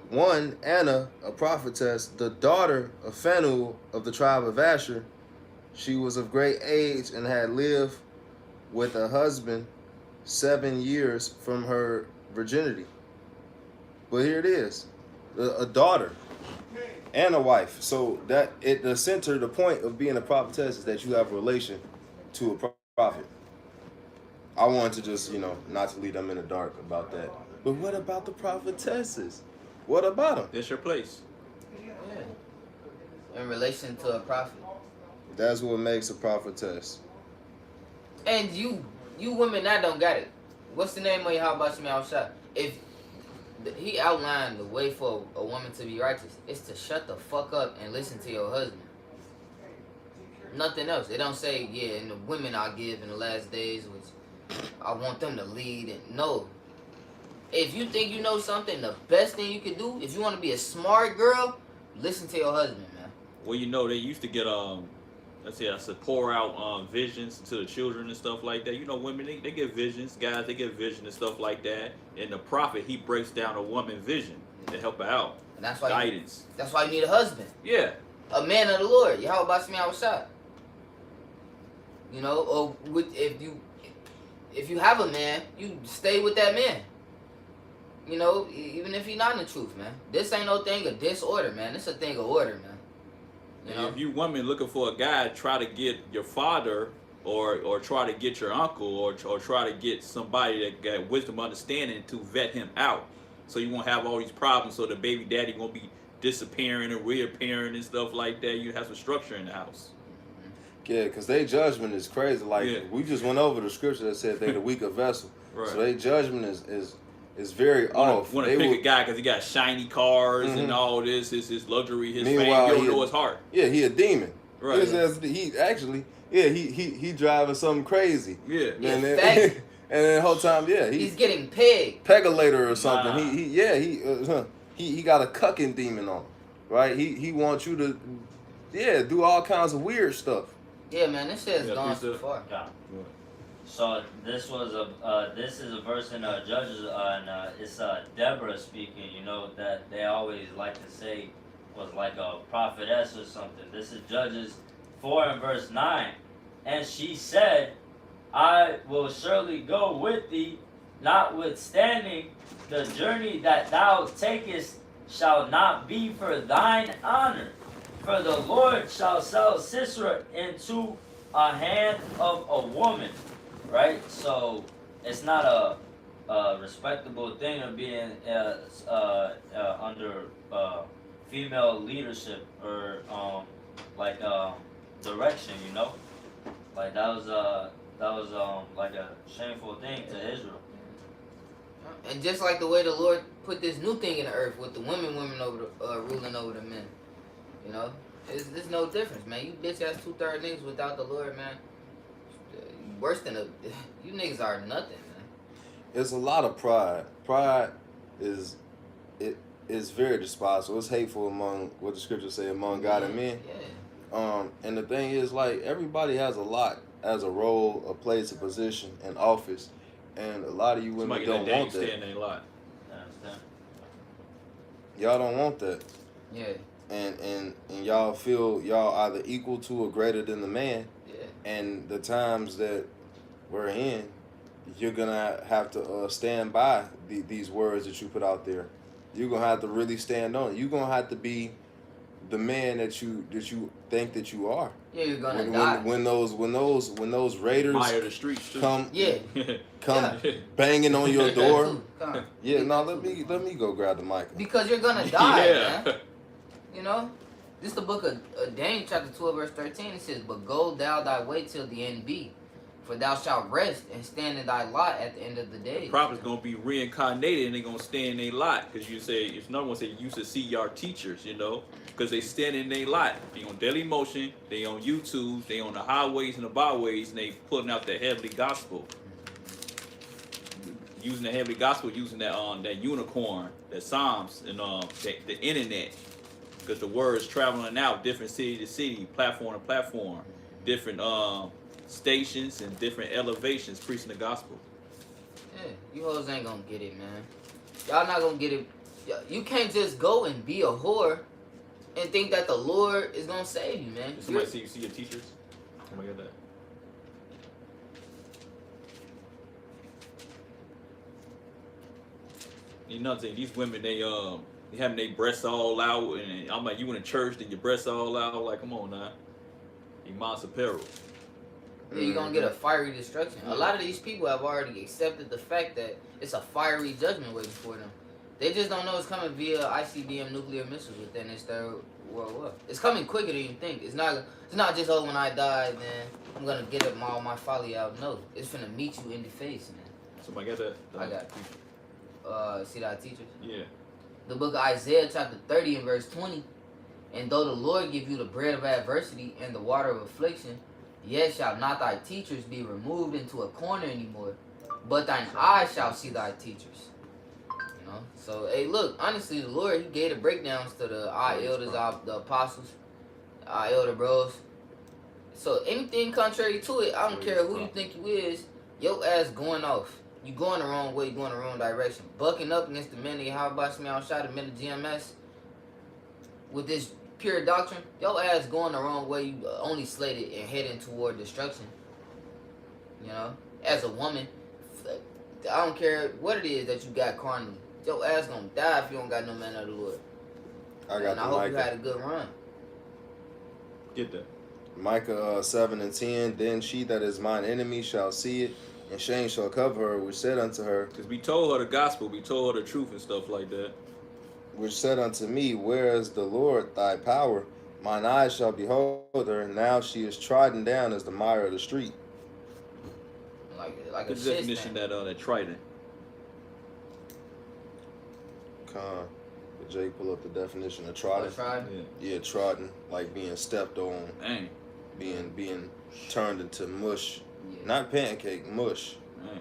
one, Anna, a prophetess, the daughter of Phanuel of the tribe of Asher. She was of great age and had lived with a husband 7 years from her virginity. But here it is, a daughter and a wife. So that the point of being a prophetess is that you have a relation to a prophet. I wanted to just, not to leave them in the dark about that. But what about the prophetesses? What about them? That's your place. yeah. In relation to a prophet. That's what makes a prophetess. And you women that don't got it. What's the name of your how about you outside? If he outlined the way for a woman to be righteous, it's to shut the fuck up and listen to your husband. Nothing else. It don't say, yeah, and the women I give in the last days, which I want them to lead. And no. If you think you know something, the best thing you can do, if you want to be a smart girl, listen to your husband, man. Well, they used to get let's say pour out visions to the children and stuff like that. Women they get visions, guys they get vision and stuff like that. And the prophet he breaks down a woman vision to help her out. And that's why Guidance. that's why you need a husband. Yeah. A man of the Lord. How about me outside? Or if you have a man, you stay with that man. Even if he's not in the truth, man. This ain't no thing of disorder, man. This a thing of order, man. If you women looking for a guy, try to get your father or try to get your uncle or try to get somebody that got wisdom understanding to vet him out. So you won't have all these problems, so the baby daddy won't be disappearing and reappearing and stuff like that. You have some structure in the house. Yeah, because their judgment is crazy. We just went over the scripture that said they're the weaker vessel. Right. So their judgment is very off. Want to pick a guy because he got shiny cars and all this, his luxury, his fame. You Meanwhile, don't know his heart. Yeah, he a demon. Right. He driving something crazy. Yeah. And then the whole time, he's getting pegged. Pegulator or something. Nah. He got a cucking demon on him, right? He wants you to do all kinds of weird stuff. Yeah, man, this shit has Yeah, gone piece too of- far. Yeah. So this was this is a verse in Judges, and it's Deborah speaking. You know that they always like to say was like a prophetess or something. This is Judges 4 and verse 9, and she said, "I will surely go with thee, notwithstanding the journey that thou takest shall not be for thine honor, for the Lord shall sell Sisera into a hand of a woman." Right? So it's not a respectable thing of being under female leadership or direction. You know, like that was like a shameful thing to Israel. And just like the way the Lord put this new thing in the earth with the women over the, ruling over the men, you know, there's no difference, man. You bitch ass 2/3 niggas without the Lord, man. Worse than you niggas are nothing, man. It's a lot of pride. Pride is very despisable. It's hateful among what the scriptures say among God and men. Yeah. And the thing is, like, everybody has a lot, as a role, a place, a position, an office, and a lot of you women don't want that. Stand a lot. Y'all don't want that. Yeah. And y'all feel y'all either equal to or greater than the man. Yeah. And the times that we're in, you're gonna have to stand by these words that you put out there. You're gonna have to really stand on it. You're gonna have to be the man that you think that you are. Yeah, you're gonna die. When those raiders Mire the streets too. come Yeah. banging on your door. Come on. Yeah, no, let me go grab the mic. Because you're gonna die, Yeah. man. You know? This is the book of Daniel chapter 12 verse 13. It says, "But go thou thy way till the end be, for thou shalt rest and stand in thy lot at the end of the day." Prophets gonna be reincarnated and they gonna stay in their lot, because you say, if no one say, you used to see your teachers, you know, because they stand in their lot. They on Daily Motion, they on YouTube, they on the highways and the byways, and they putting out the heavenly gospel, using the heavenly gospel, using that unicorn, that Psalms, and the internet, because the word is traveling out different city to city, platform to platform, different stations and different elevations preaching the gospel. Yeah, you hoes ain't gonna get it, man. Y'all not gonna get it. You can't just go and be a whore and think that the Lord is gonna save you, man. Did somebody see your teachers? Oh my God, that. You know what I'm saying? These women, they having their breasts all out, and I'm like, you in church, then your breasts all out. Like, come on now, Iman's apparel. Yeah, you're gonna get a fiery destruction. A lot of these people have already accepted the fact that it's a fiery judgment waiting for them. They just don't know it's coming via ICBM nuclear missiles within this third world war. It's coming quicker than you think. It's not just, oh, when I die, man, I'm gonna get all my folly out. No, it's finna meet you in the face, man. Somebody got that? I got it. See that, teachers? Yeah. The book of Isaiah chapter 30 and verse 20. "And though the Lord give you the bread of adversity and the water of affliction, yet shall not thy teachers be removed into a corner anymore, but thine eyes shall see thy teachers." You know? So, hey, look, honestly, the Lord, he gave the breakdowns to the elders, the apostles, elder bros. So, anything contrary to it, I don't care who you think you is, your ass going off. You going the wrong way, going the wrong direction. Bucking up against the men of Yahweh Shai, the men of GMS, with this pure doctrine, your ass going the wrong way. You only slated and heading toward destruction. You know, as a woman, I don't care what it is that you got carnally. Your ass gonna die if you don't got no man of the Lord. I hope you had a good run. Get that. Micah 7 and 10. "Then she that is mine enemy shall see it, and shame shall cover her, which said unto her," Because we told her the gospel, we told her the truth and stuff like that. which said unto me, "Where is the Lord thy power? Mine eyes shall behold her, and now she is trodden down as the mire of the street." Like The a shit definition stand. that trident. Did Jake pull up the definition of trodden? Yeah. Yeah, trodden, like being stepped on, Dang. being turned into mush. Yeah. Not pancake, mush. Dang.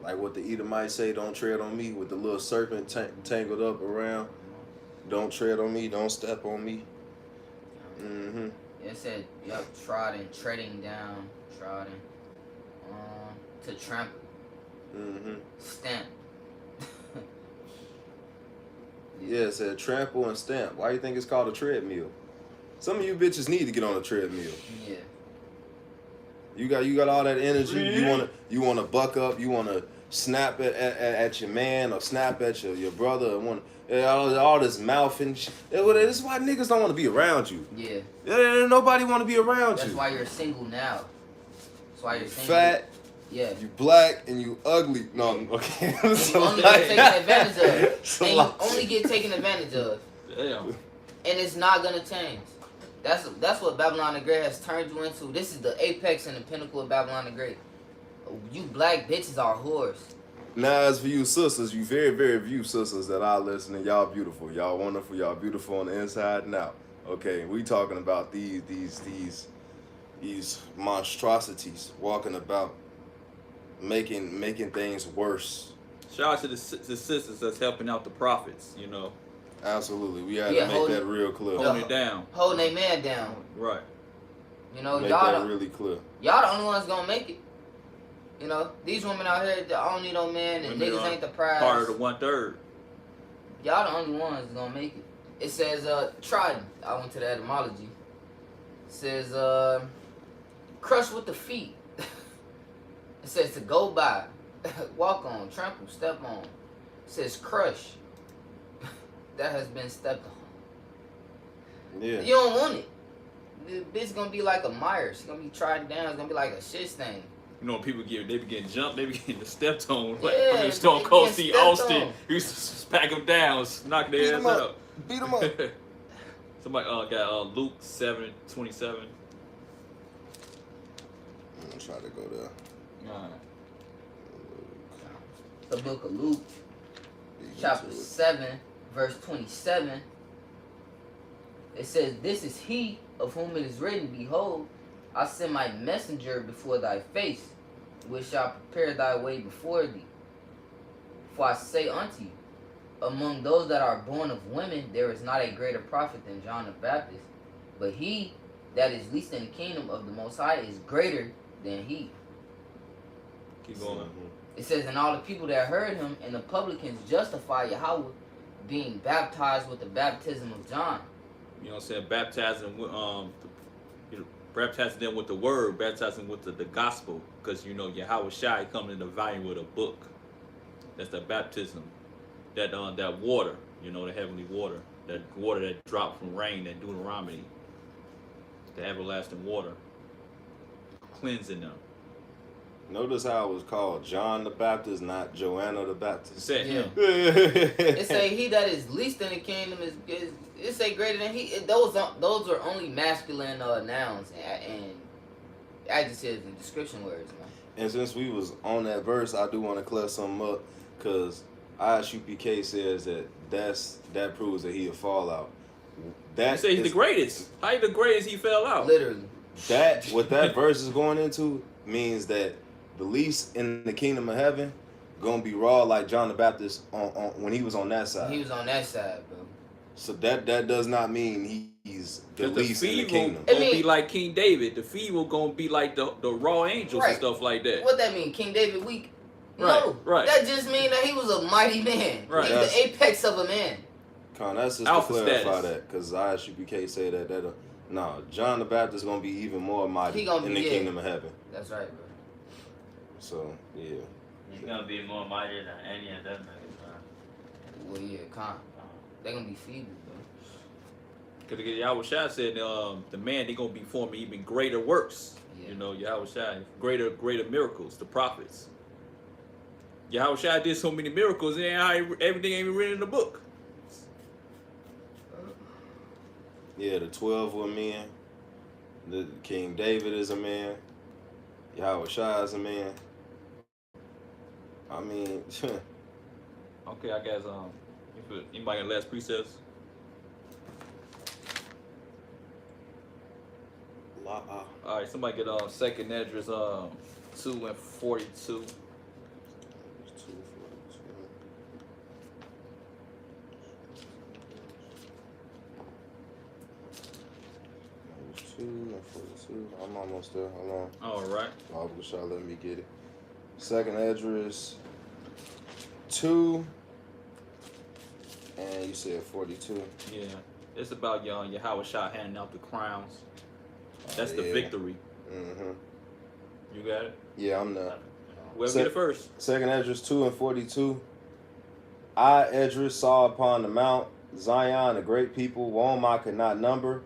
Like what the Edomites say, "Don't tread on me," with the little serpent tangled up around. "Don't tread on me, don't step on me." Mm-hmm. Yeah, It said, yep, trodden, treading down, trodden, to trample, stamp. Yeah, it said trample and stamp. Why you think it's called a treadmill? Some of you bitches need to get on a treadmill. Yeah. You got all that energy. You wanna buck up. You wanna snap at your man or snap at your brother. All this mouth and shit. This is why niggas don't want to be around you. Yeah. Nobody want to be around That's you. why you're single now. That's why you're single. Fat. Yeah. You black and you ugly. No, okay. You only get taken advantage of. And you only get taken advantage of. Damn. And it's not gonna change. That's what Babylon the Great has turned you into. This is the apex and the pinnacle of Babylon the Great. You black bitches are whores. Now, as for you sisters, you very, very few sisters that are listening, y'all beautiful. Y'all wonderful. Y'all beautiful on the inside and out. Okay, we talking about these monstrosities walking about making things worse. Shout out to the sisters that's helping out the prophets, you know. Absolutely. We had Yeah, to make that real clear. Holding it down. Holding a man down. Right. You know, Make y'all that really clear. y'all the only ones gonna make it. You know, these women out here that don't need no man and Women niggas are ain't the prize. Part of the 1/3. Y'all the only ones gonna make it. It says trodden. I went to the etymology. It says crush with the feet. It says to go by, walk on, trample, step on. It says crush. That has been stepped on. Yeah. You don't want it. The bitch gonna be like a mire. She's gonna be trodden down. It's gonna be like a shit stain. You know, people they be getting jumped, they be getting stepped on. Like, Yeah, I mean, Stone they Cold get Steve stepped Austin, on. he used to smack them down, knock Beat their 'em ass up. out. Beat 'em up. Somebody got Luke 7:27. I'm gonna try to go there. The book of Luke, Beat chapter into it. 7, verse 27. It says, "This is he of whom it is written, Behold, I send my messenger before thy face, which shall prepare thy way before thee. For I say unto you, among those that are born of women, there is not a greater prophet than John the Baptist. But he that is least in the kingdom of the Most High is greater than he." Keep going. It says, "And all the people that heard him and the publicans justify Yahweh, being baptized with the baptism of John." You know what I'm saying? Baptizing them with the word, baptizing with the gospel. Because, you know, Yahweh Shai coming in the volume with a book. That's the baptism. That water, you know, the heavenly water. That water that dropped from rain, that Deuteronomy. The everlasting water. Cleansing them. Notice how it was called John the Baptist, not Joanna the Baptist. Set him. It say he that is least in the kingdom is it say greater than he. Those are only masculine nouns and adjectives and description words, man. And since we was on that verse, I do want to clear something up, because ISUPK says that proves that he a fallout. You say he's the greatest. How he the greatest he fell out? Literally. What that verse is going into means that the least in the kingdom of heaven gonna be raw like John the Baptist on when he was on that side. He was on that side, bro. So that does not mean he's the 'Cause least in the kingdom. Gonna be like King David. The feeble gonna be like the raw angels Right. and stuff like that. What that mean? King David weak? Right, No. right. That just mean that he was a mighty man. Right. He was the apex of a man. Con, that's just Alpha to clarify status. that, because ISUPK say that no, John the Baptist gonna be even more mighty He gonna in be, the yeah. kingdom of heaven. That's right, bro. So yeah. He's gonna be more mighty than any of them niggas, man. Well, yeah, con. They gonna be feeble, bro. Because Yahweh Shai said the man they gonna be forming even greater works. Yeah. You know, Yahweh Shai, greater miracles, the prophets. Yahweh Shai did so many miracles, and everything ain't even written in the book. Yeah, the 12 were men. The King David is a man. Yahweh Shai is a man. I mean, Okay, I guess if anybody got last precepts. All right, somebody get 2nd Esdras 2:42. and 42. I'm almost there. Hold on. All right. Bible shall let me get it. Second Esdras 2, and you said 42. Yeah. It's about Yahweh Shah handing out the crowns. That's the Yeah. victory. Mm-hmm. You got it? Yeah, I'm done. Whoever Se- get it first. Second Esdras 2 and 42. I, Esdras, saw upon the mount Zion a great people, whom I could not number,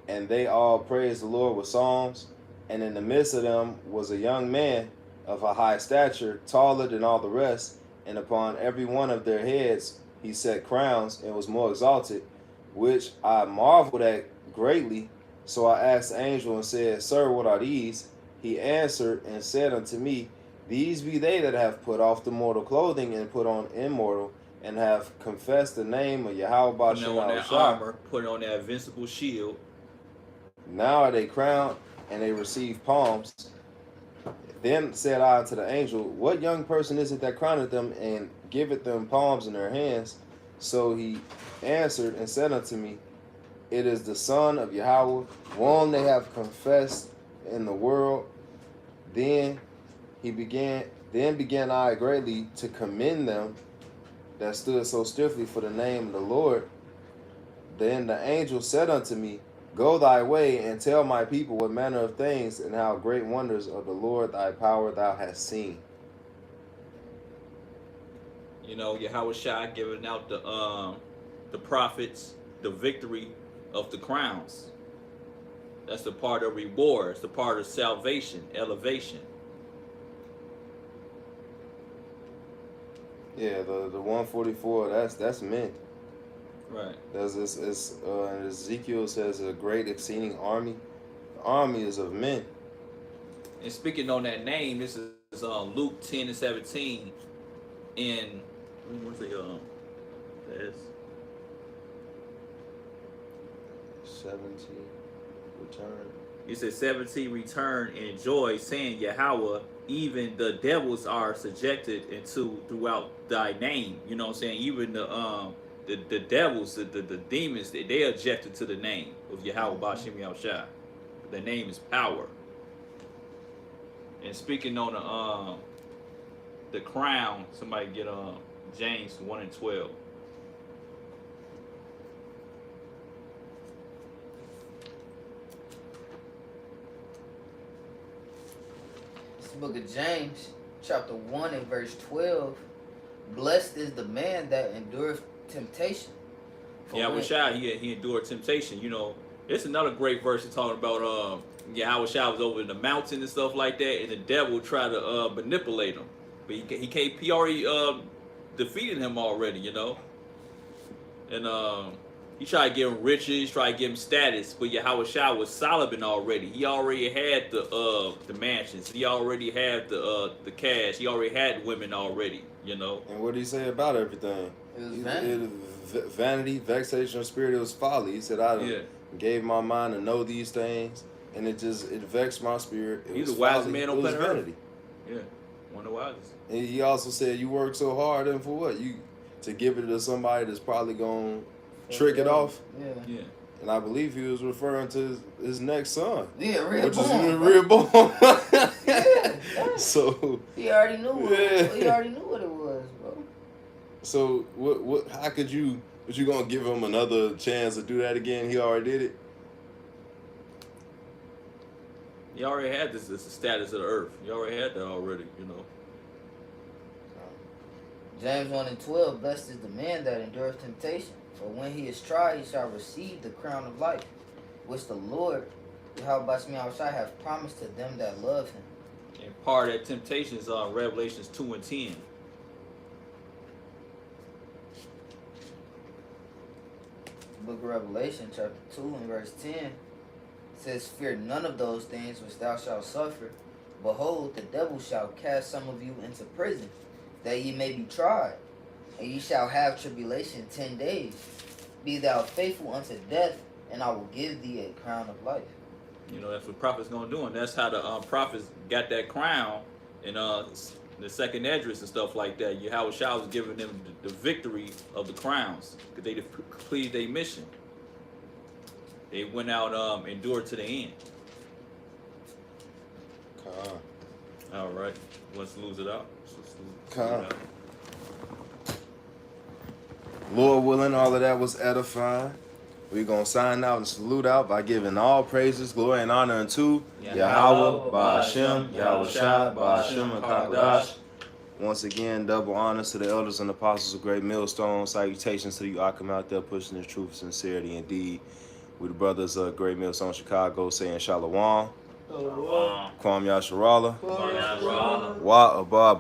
and they all praised the Lord with psalms. And in the midst of them was a young man of a high stature, taller than all the rest, and upon every one of their heads he set crowns, and was more exalted, which I marveled at greatly. So I asked the angel and said, Sir, what are these? He answered and said unto me, These be they that have put off the mortal clothing and put on immortal, and have confessed the name of Yahweh Putting on that Bashem. armor, putting on that invincible shield. Now are they crowned, and they receive palms. Then said I unto the angel, What young person is it that crowneth them, and giveth them palms in their hands? So he answered and said unto me, It is the Son of Yahweh, whom they have confessed in the world. Then began I greatly to commend them that stood so stiffly for the name of the Lord. Then the angel said unto me, Go thy way, and tell my people what manner of things and how great wonders of the Lord thy power thou hast seen. Yahweh Shah giving out the prophets the victory of the crowns. That's the part of reward. It's the part of salvation, elevation. Yeah, the 144, that's men. Right. There's this Ezekiel says a great exceeding army. The army is of men. And speaking on that name, this is Luke 10 and 17. In what's the this? 70 return. It says 17 return and joy, saying Yahweh, even the devils are subjected into throughout thy name. You know what I'm saying? Even the devils, the demons, they objected to the name of Yahweh Bashem Yahushua. The name is power. And speaking on the crown, somebody get James 1 and 12. This book of James, chapter 1 and verse 12. Blessed is the man that endureth temptation. Yahweh Shah, he endured temptation. It's another great verse talking about Yahweh Shah was over in the mountain and stuff like that, and the devil tried to manipulate him. But he already defeated him already, And he tried to give him riches, tried to give him status, but Yahweh Shah was Solomon already. He already had the mansions. He already had the cash. He already had women already, And what did he say about everything? It was vanity. Vanity, vexation of spirit, it was folly. He said, I gave my mind to know these things, and it vexed my spirit. He's a wise man on planet Earth. Vanity. Yeah, one of the wisest. And he also said, you work so hard, and for what? To give it to somebody that's probably going to trick it off? Yeah. And I believe he was referring to his next son. Yeah, Which is Rehoboam. Rehoboam. Yeah. So He already knew what Yeah. it was, bro. So what? How could you? But you gonna give him another chance to do that again? He already did it. He already had this the status of the earth. He already had that already, James 1 and 12. Blessed is the man that endureth temptation. For when he is tried, he shall receive the crown of life, which the Lord, Yahweh Bashem Yahushua, hath promised to them that love him. And part of that temptation is Revelations 2 and 10. Book of Revelation, chapter 2 and verse 10 says, Fear none of those things which thou shalt suffer. Behold, the devil shall cast some of you into prison, that ye may be tried, and ye shall have tribulation 10 days. Be thou faithful unto death, and I will give thee a crown of life. That's what prophets gonna do, and that's how the prophets got that crown in the second Esdras and stuff like that. Yahweh Shah was giving them the victory of the crowns because they completed their mission. They went out, endured to the end. All right. Let's lose it out. Lord willing, all of that was edifying. We're going to sign out and salute out by giving all praises, glory, and honor unto Yahweh, Ba'ashem, Yahweh Shai, Ba'ashem, and Kakadash. Once again, double honors to the elders and apostles of Great Millstone. Salutations to you, Akim, out there pushing the truth, sincerity, and deed. We the brothers of Great Millstone, Chicago, saying Shalom. Kwam Yasharallah. Wa Abba.